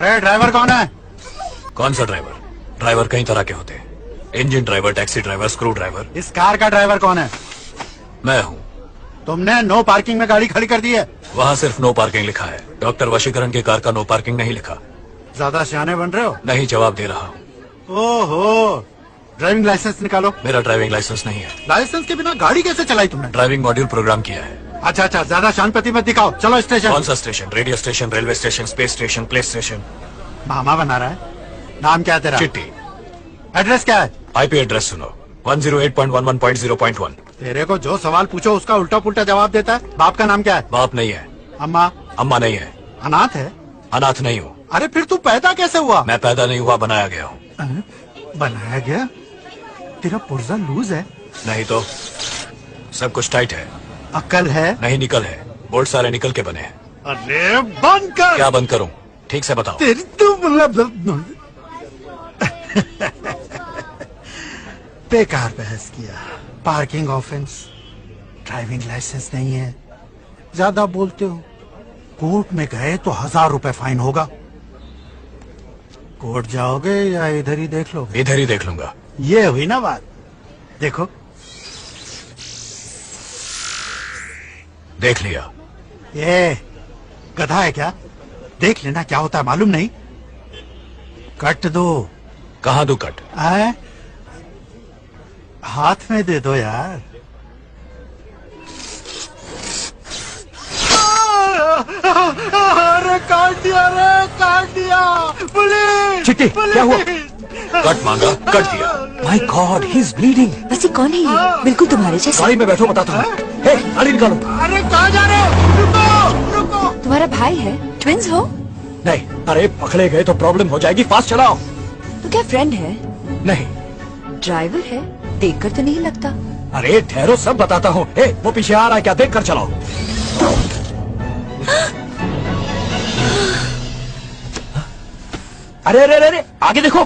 अरे ड्राइवर कौन है? कौन सा ड्राइवर? ड्राइवर कई तरह के होते हैं। Engine driver, taxi driver, screw driver. इस कार का ड्राइवर कौन है? मैं हूँ। तुमने नो पार्किंग में गाड़ी खड़ी कर दी है। वहाँ सिर्फ नो पार्किंग लिखा है। डॉक्टर वशीकरण के कार का नो पार्किंग नहीं लिखा। ज्यादा सियाने बन रहे हो। नहीं, जवाब दे रहा हूँ। ओहो, ड्राइविंग लाइसेंस निकालो। मेरा ड्राइविंग लाइसेंस नहीं है। लाइसेंस के बिना गाड़ी कैसे चलाई तुमने? ड्राइविंग मॉड्यूल प्रोग्राम किया है। अच्छा अच्छा, ज्यादा शानपति मत दिखाओ, चलो स्टेशन। कौन सा station? Radio station, railway station, space station, PlayStation. मामा बना रहा है। नाम क्या है तेरा? चिट्टी। एड्रेस क्या है? आईपी एड्रेस सुनो, 108.11.0.1। तेरे को जो सवाल पूछो उसका उल्टा पुल्टा जवाब देता है। बाप का नाम क्या है? बाप नहीं है। अम्मा? अम्मा नहीं है। अनाथ है? अनाथ नहीं हूँ। अरे फिर तू पैदा कैसे हुआ? मैं पैदा नहीं हुआ, बनाया गया हूँ। बनाया गया? तेरा पुर्जा लूज है। नहीं तो सब कुछ टाइट है। अक्ल है? नहीं, निकल है। बोल्ट सारे निकल के बने हैं। अरे बंद कर। क्या बंद करूं? ठीक से बताओ। तेरी तो बेकार बहस किया। पार्किंग ऑफेंस, ड्राइविंग लाइसेंस नहीं है, ज्यादा बोलते हो। कोर्ट में गए तो 1000 रुपए फाइन होगा। कोर्ट जाओगे या इधर ही देख लोगे? इधर ही देख लूंगा। ये हुई ना बात। देखो, देख लिया। ये गधा है क्या? देख लेना क्या होता है मालूम नहीं। कट दो। कहाँ दो कट? आए? हाथ में दे दो यार। अरे काट दिया, रे काट दिया। पुलिस! चिट्टी, क्या हुआ? कट मांगा, कट दिया। My God, he is bleeding. वैसे कौन है ये? बिल्कुल तुम्हारे जैसा। गाड़ी में बैठो, बताता हूँ। हे, गाड़ी निकालो। अरे कहाँ जा रहे हो? रुको रुको। तुम्हारा भाई है? ट्विंस हो? नहीं, अरे पकड़े गए तो प्रॉब्लम हो जाएगी। फास्ट चलाओ। तो क्या फ्रेंड है? नहीं। ड्राइवर है? देखकर तो नहीं लगता। अरे ठहरो, सब बताता हूँ। हे, वो पीछे आ रहा है क्या? देख कर चलाओ। अरे अरे अरे, आगे देखो।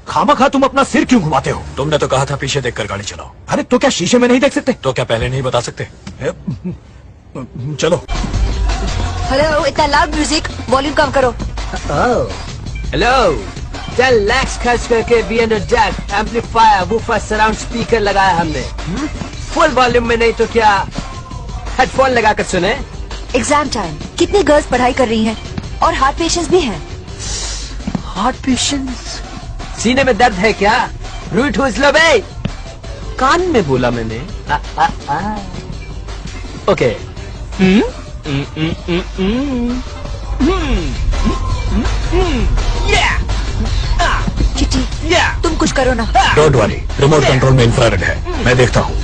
खामखा तुम अपना सिर क्यों घुमाते हो? तुमने तो कहा था पीछे देखकर गाड़ी चलाओ। अरे तो क्या शीशे में नहीं देख सकते? तो क्या पहले नहीं बता सकते? चलो। हेलो, इतना लाउड म्यूजिक, वॉल्यूम कम करो। हेलो, 10 लाख खर्च करके B&O jack, amplifier, woofer, surround speaker लगाया हमने। फुल वॉल्यूम में नहीं तो क्या हेडफोन लगाकर सुने? एग्जाम टाइम, कितनी गर्ल्स पढ़ाई कर रही हैं और हार्ट पेशेंट्स भी हैं। Heart patients? सीने में दर्द है क्या? रूट हुज लो बे। कान में बोला मैंने। ओके। चिट्टी, तुम कुछ करो ना। डोंट वरी, रिमोट कंट्रोल में इंफ्रारेड है, मैं देखता हूँ।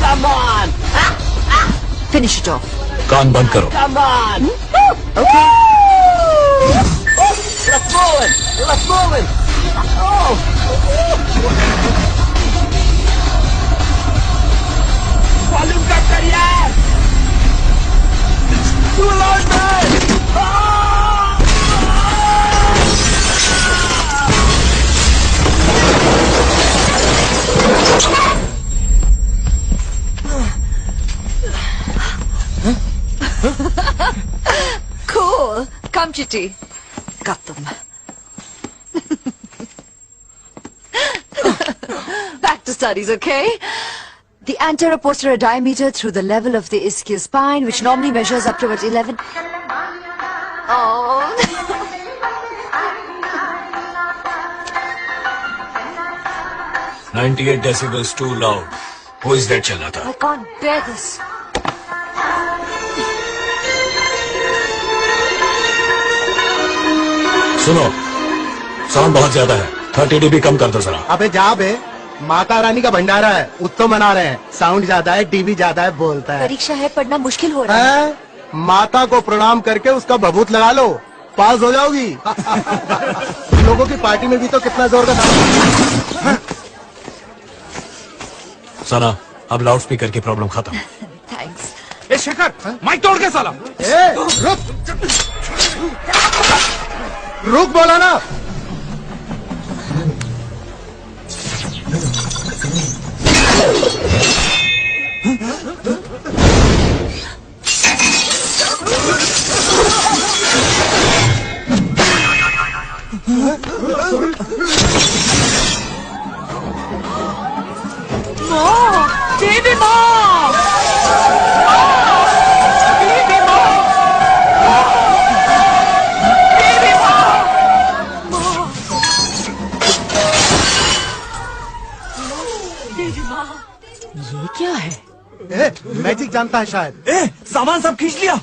Come on! Finish it off. कान बंद करो। Come on! Okay. Let's move it! Let's move it! Oh! Volume cut कर यार! Too loud man! Cool. Come, Chitty. Got them. Back to studies, okay? The anterior posterior diameter through the level of the ischial spine, which normally measures up to about 11. Oh. 98 decibels too loud. Who is that चल रहा था? I can't bear this. सुनो, sound बहुत ज्यादा है। 30 dB कम कर दो जरा। अबे जा बे, माता रानी का भंडारा है, उत्सव मना रहे हैं। साउंड ज्यादा है, टीवी ज्यादा है, बोलता है। परीक्षा है, पढ़ना मुश्किल हो रहा है। माता को प्रणाम करके उसका भभूत लगा लो, पास हो जाओगी। लोगों की पार्टी में भी तो कितना जोर का सना, अब लाउड स्पीकर की प्रॉब्लम खत्म। थैंक्स। ए शेखर, माइक तोड़ के साला। ए, रुक बोला ना। Baby mom! Baby mom! Baby mom! ये क्या है? ए, मैजिक जानता है शायद। ए, सामान सब खींच लिया।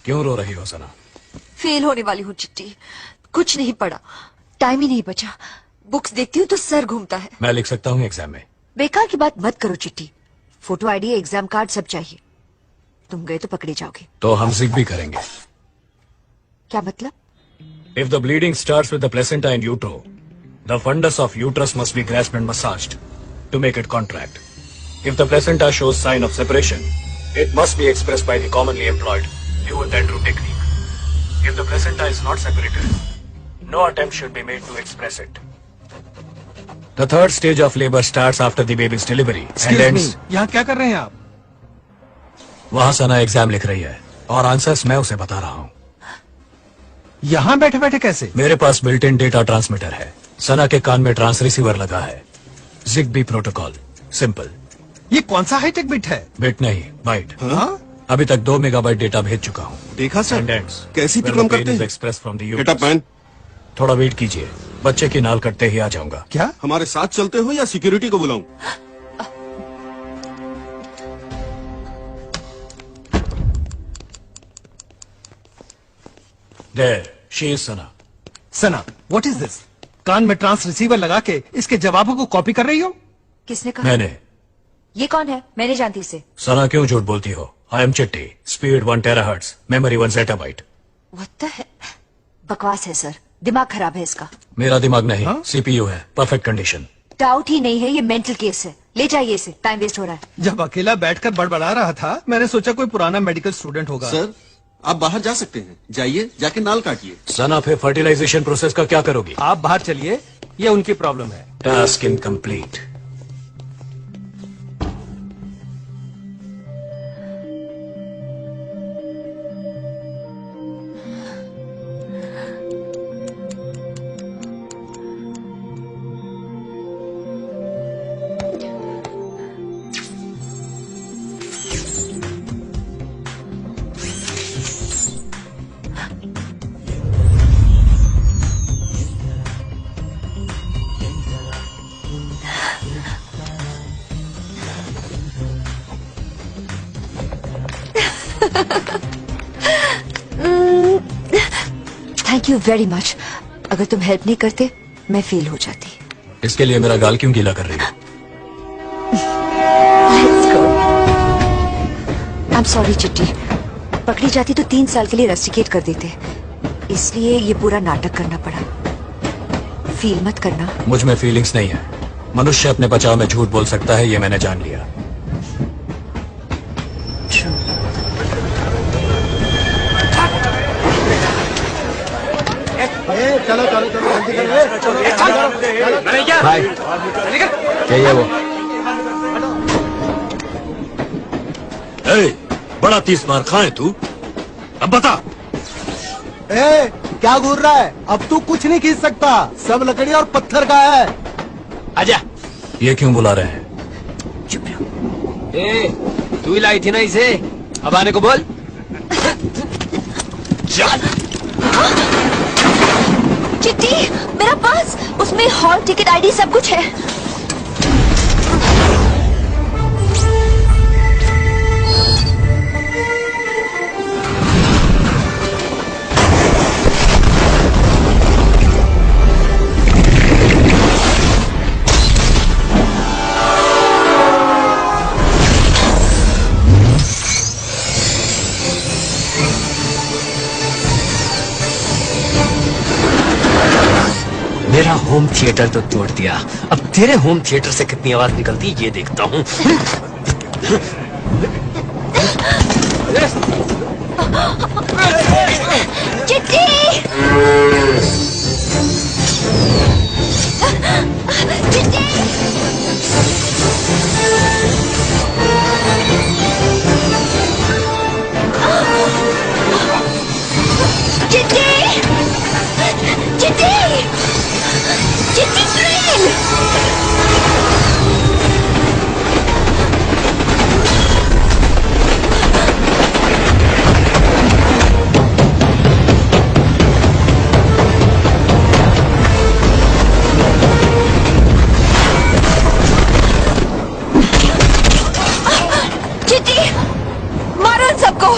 क्यों रो रही हो सना? फेल होने वाली हूँ चिट्टी। कुछ नहीं पढ़ा, टाइम ही नहीं बचा। बुक्स देखती हूँ तो सर घूमता है। मैं लिख सकता हूँ एग्जाम में। बेकार की बात मत करो चिट्टी। फोटो आईडी एग्जाम कार्ड सब चाहिए। तुम गए तो पकड़े जाओगे। तो हम जिग भी करेंगे। क्या मतलब? If the bleeding starts with the placenta and utero, the fundus of uterus must be grasped and massaged to make it contract. If the placenta shows sign of separation, it must be expressed by the commonly employed Lewis and Drew technique. If the placenta is not separated, no attempt should be made to express it. The third stage of labor starts after the baby's delivery and ends. यहाँ क्या कर रहे हैं आप? वहाँ सना exam लिख रही है और आंसर्स मैं उसे बता रहा हूँ। यहाँ बैठे बैठे कैसे? मेरे पास बिल्ट इन डेटा ट्रांसमीटर है। सना के कान में ट्रांस रिसीवर लगा है। ZigBee protocol, simple. ये कौन सा हाईटेक बिट है? बिट नहीं, बाइट। हाँ? अभी तक 2 मेगाबाइट डेटा भेज चुका हूँ। देखा सर, And ends. कैसी Where प्रॉब्लम the pain करते is हैं। expressed from the बेटा uterus. पैन, थोड़ा वेट कीजिए, बच्चे की नाल कटते ही आ जाऊंगा। क्या? हमारे साथ चलते हो या सिक्योरिटी को बुलाऊं? There, she is Sana. Sana, what is this? कान में ट्रांस रिसीवर लगा के इसके जवाबों को कॉपी कर रही हो? किसने कहा? मैंने। ये कौन है? मैं नहीं जानती इसे। सना क्यों झूठ बोलती हो? आई एम चिट्टी, speed 1 terahertz, memory 1 zettabyte। What the hell? बकवास है सर, दिमाग खराब है इसका। मेरा दिमाग नहीं, हाँ? CPU है, परफेक्ट कंडीशन। डाउट ही नहीं है, ये मेंटल केस है। ले जाइए इसे, टाइम वेस्ट हो रहा है। जब अकेला बैठकर बड़बड़ा रहा था, मैंने सोचा कोई पुराना मेडिकल स्टूडेंट होगा। सर, आप बाहर जा सकते हैं। जाइए, जाके नाल काटिए। सना फिर फर्टिलाइजेशन प्रोसेस का क्या करोगी? आप बाहर चलिए, ये उनकी प्रॉब्लम है। Task incomplete. Thank you very much. अगर तुम हेल्प नहीं करते मैं फेल हो जाती। इसके लिए मेरा गाल क्यों गीला कर रही हो? आई एम सॉरी चिट्टी। पकड़ी जाती तो 3 साल के लिए रस्टिकेट कर देते, इसलिए ये पूरा नाटक करना पड़ा। फील मत करना। मुझ में फीलिंग्स नहीं है। मनुष्य अपने बचाव में झूठ बोल सकता है, ये मैंने जान लिया। चलो चलो चलो जल्दी करो। भाई, क्या है वो? ए, बड़ा 30 मार खाए तू। अब बता। ए, क्या घूर रहा है? अब तू कुछ नहीं खींच सकता, सब लकड़ी और पत्थर का है। आजा। ये क्यों बुला रहे हैं? चुप रहो। ए, तू ही लाई थी ना इसे, अब आने को बोल। चिट्टी, मेरा पास उसमें हॉल टिकट आईडी सब कुछ है। होम थिएटर तो तोड़ दिया, अब तेरे होम थिएटर से कितनी आवाज निकलती है ये देखता हूँ। चिट्टी! चिट्टी! चिट्टी! चिट्टी! चिट्टी ग्रीन! चिट्टी! मारो इन सबको!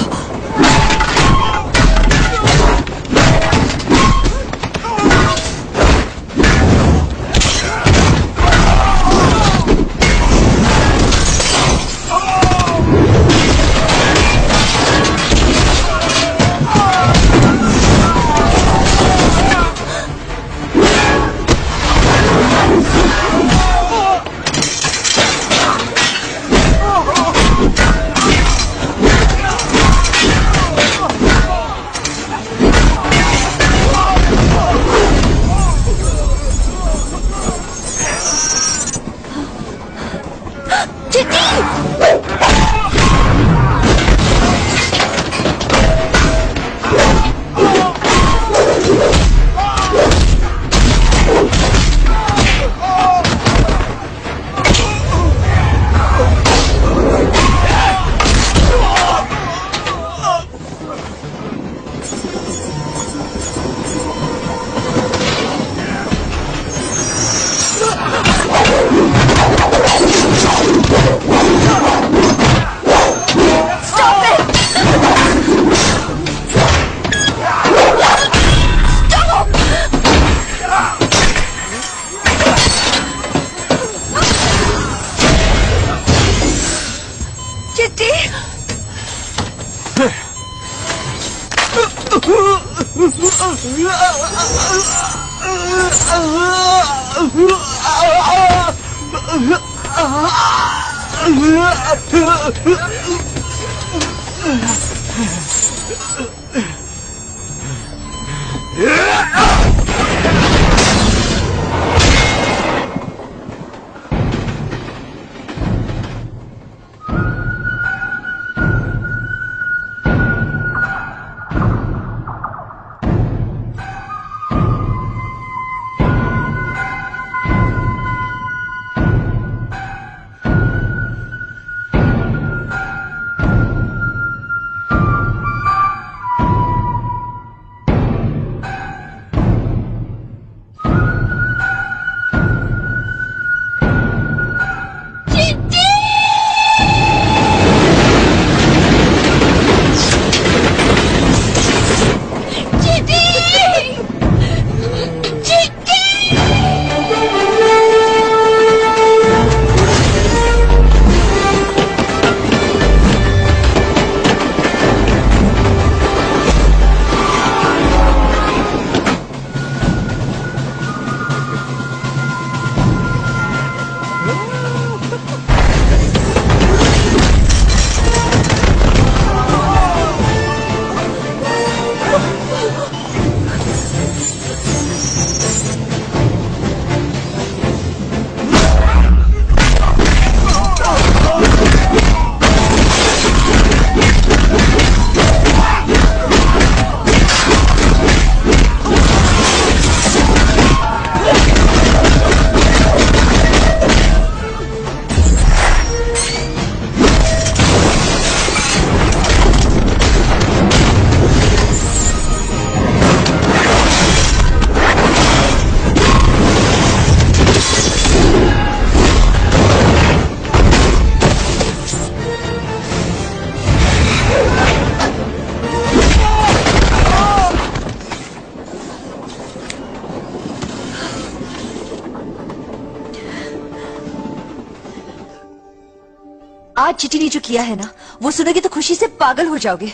आज चिट्टी ने जो किया है ना, वो सुनोगे तो खुशी से पागल हो जाओगे.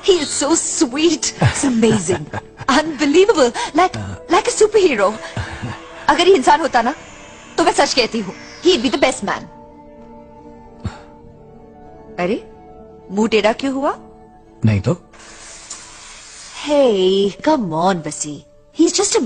He is so sweet, it's amazing, unbelievable, like a superhero. अगर ये इंसान होता ना तो मैं सच कहती हूँ, ही बी द बेस्ट मैन। अरे मुंह टेढ़ा क्यों हुआ? नहीं तो Hey, come on, Basi. He's just a